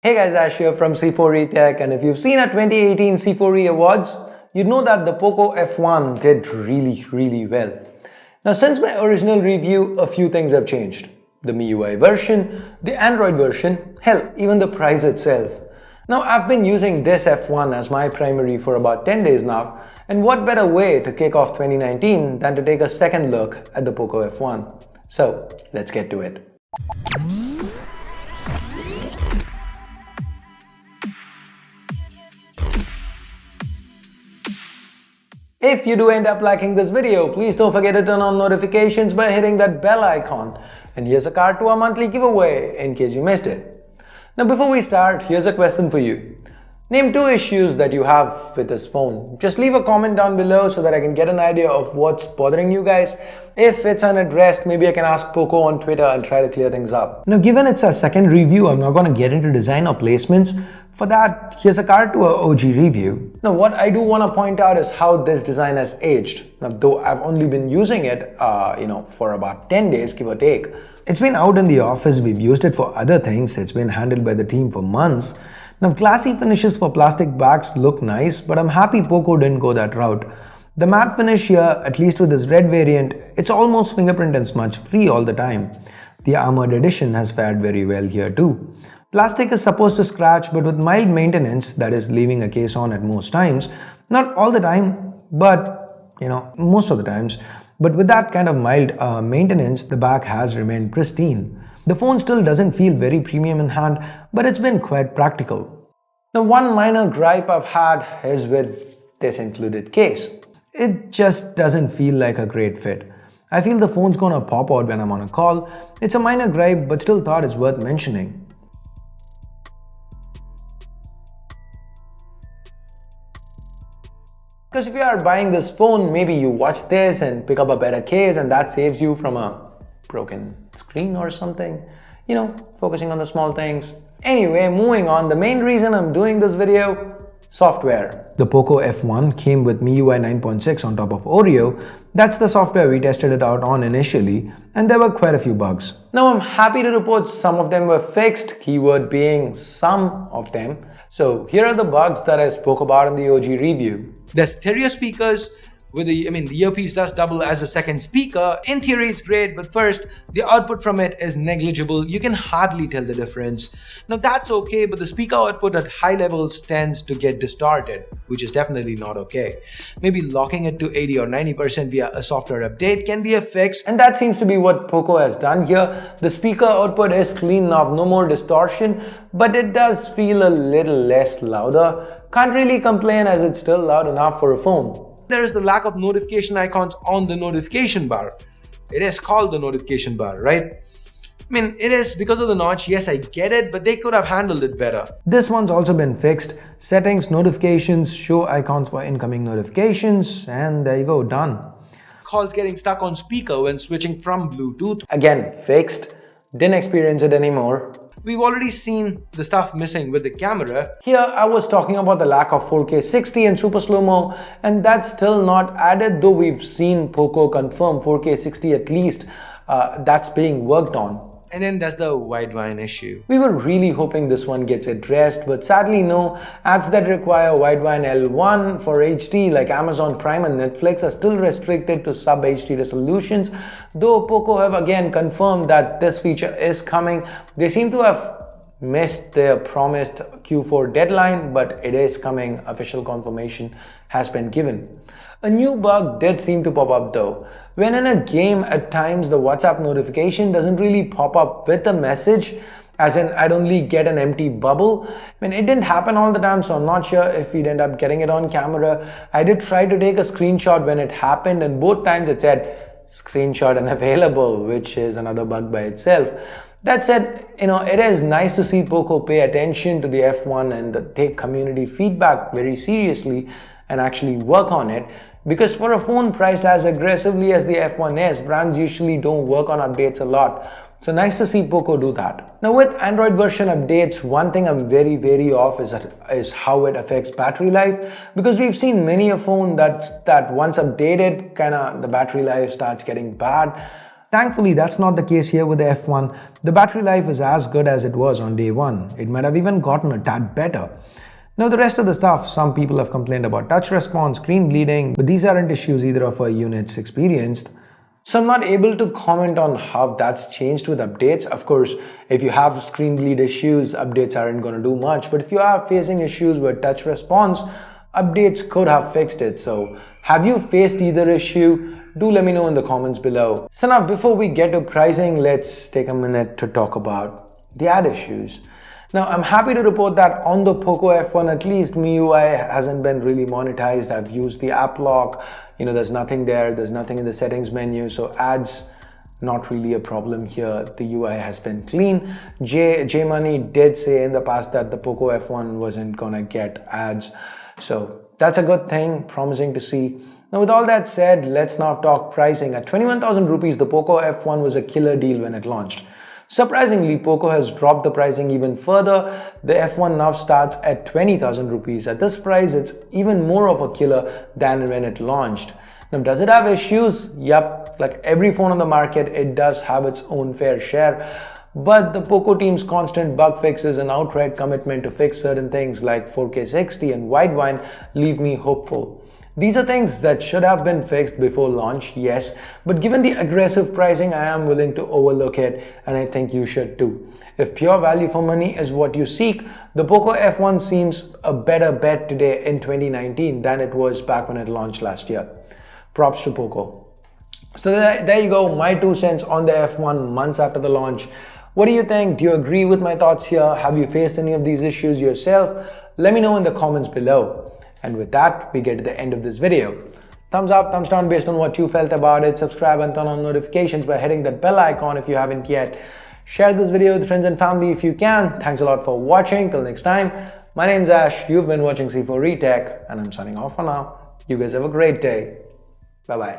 Hey guys, Ash here from C4E Tech, and if you've seen our 2018 C4E Awards, you'd know that the Poco F1 did really well. Now since my original review, a few things have changed. The MIUI version, the Android version, hell, even the price itself. Now I've been using this F1 as my primary for about 10 days now, and what better way to kick off 2019 than to take a second look at the Poco F1. So let's get to it. If you do end up liking this video, please don't forget to turn on notifications by hitting that bell icon. And here's a card to our monthly giveaway in case you missed it. Now before we start, here's a question for you. Name 2 issues that you have with this phone. Just leave a comment down below so that I can get an idea of what's bothering you guys. If it's unaddressed, maybe I can ask Poco on Twitter and try to clear things up. Now given it's our second review, I'm not going to get into design or placements. For that, here's a card to our OG review. Now what I do want to point out is how this design has aged. Now though I've only been using it for about 10 days, give or take. It's been out in the office, we've used it for other things, it's been handled by the team for months. Now classy finishes for plastic backs look nice, but I'm happy Poco didn't go that route. The matte finish here, at least with this red variant, it's almost fingerprint and smudge free all the time. The armored edition has fared very well here too. Plastic is supposed to scratch, but with mild maintenance, that is leaving a case on at most times, not all the time, but most of the times, but with that kind of mild maintenance, the back has remained pristine. The phone still doesn't feel very premium in hand, but it's been quite practical. Now one minor gripe I've had is with this included case. It just doesn't feel like a great fit. I feel the phone's gonna pop out when I'm on a call. It's a minor gripe, but still thought it's worth mentioning. Because if you are buying this phone, maybe you watch this and pick up a better case and that saves you from a broken screen or something. Focusing on the small things. Anyway, moving on, the main reason I'm doing this video, software. The Poco F1 came with MIUI 9.6 on top of Oreo. That's the software we tested it out on initially, and there were quite a few bugs. Now I'm happy to report some of them were fixed, keyword being some of them. So here are the bugs that I spoke about in the OG review. The stereo speakers with the earpiece does double as a second speaker. In theory it's great, but first, the output from it is negligible. You can hardly tell the difference. Now that's okay, but the speaker output at high levels tends to get distorted, which is definitely not okay. Maybe locking it to 80 or 90% via a software update can be a fix. And that seems to be what Poco has done here. The speaker output is clean enough, no more distortion, but it does feel a little less louder. Can't really complain as it's still loud enough for a phone. There is the lack of notification icons on the notification bar. It is called the notification bar, right? It is because of the notch, yes, I get it, but they could have handled it better. This one's also been fixed. Settings, notifications, show icons for incoming notifications, and there you go, done. Calls getting stuck on speaker when switching from Bluetooth. Again, fixed. Didn't experience it anymore. We've already seen the stuff missing with the camera. Here I was talking about the lack of 4K 60 and super slow-mo, and that's still not added, though we've seen Poco confirm 4K 60 at least. That's being worked on. And then there's the Whiteline issue. We were really hoping this one gets addressed, but sadly no. Apps that require Whiteline L1 for HD like Amazon Prime and Netflix are still restricted to sub-HD resolutions, though Poco have again confirmed that this feature is coming. They seem to have missed their promised Q4 deadline, but it is coming. Official confirmation has been given. A new bug did seem to pop up though. When in a game, at times the WhatsApp notification doesn't really pop up with a message, as in I'd only get an empty bubble. It didn't happen all the time, so I'm not sure if we'd end up getting it on camera. I did try to take a screenshot when it happened, and both times it said screenshot unavailable, which is another bug by itself. That said, it is nice to see Poco pay attention to the F1 and take community feedback very seriously and actually work on it. Because for a phone priced as aggressively as the F1 is, brands usually don't work on updates a lot. So nice to see Poco do that. Now with Android version updates, one thing I'm very wary of is how it affects battery life. Because we've seen many a phone that once updated, the battery life starts getting bad. Thankfully, that's not the case here with the F1. The battery life is as good as it was on day one. It might have even gotten a tad better. Now the rest of the stuff, some people have complained about touch response, screen bleeding, but these aren't issues either of our units experienced. So I'm not able to comment on how that's changed with updates. Of course, if you have screen bleed issues, updates aren't going to do much. But if you are facing issues with touch response, updates could have fixed it. So have you faced either issue? Do let me know in the comments below. So now before we get to pricing, let's take a minute to talk about the ad issues. Now I'm happy to report that on the Poco F1 at least MIUI hasn't been really monetized. I've used the app lock, there's nothing there, there's nothing in the settings menu, so ads not really a problem here. The UI has been clean. J Money did say in the past that the Poco F1 wasn't gonna get ads, so that's a good thing, promising to see. Now with all that said, let's now talk pricing. At 21,000 rupees, the Poco F1 was a killer deal when it launched. Surprisingly, Poco has dropped the pricing even further. The F1 now starts at 20,000 rupees. At this price, it's even more of a killer than when it launched. Now, does it have issues? Yep, like every phone on the market, it does have its own fair share. But the Poco team's constant bug fixes and outright commitment to fix certain things like 4K 60 and Whiteline leave me hopeful. These are things that should have been fixed before launch, yes, but given the aggressive pricing, I am willing to overlook it, and I think you should too. If pure value for money is what you seek, the Poco F1 seems a better bet today in 2019 than it was back when it launched last year. Props to Poco. So there you go, my 2 cents on the F1 months after the launch. What do you think? Do you agree with my thoughts here? Have you faced any of these issues yourself? Let me know in the comments below. And with that, we get to the end of this video. Thumbs up, thumbs down based on what you felt about it. Subscribe and turn on notifications by hitting that bell icon if you haven't yet. Share this video with friends and family if you can. Thanks a lot for watching. Till next time, my name's Ash. You've been watching C4 Retech, and I'm signing off for now. You guys have a great day. Bye-bye.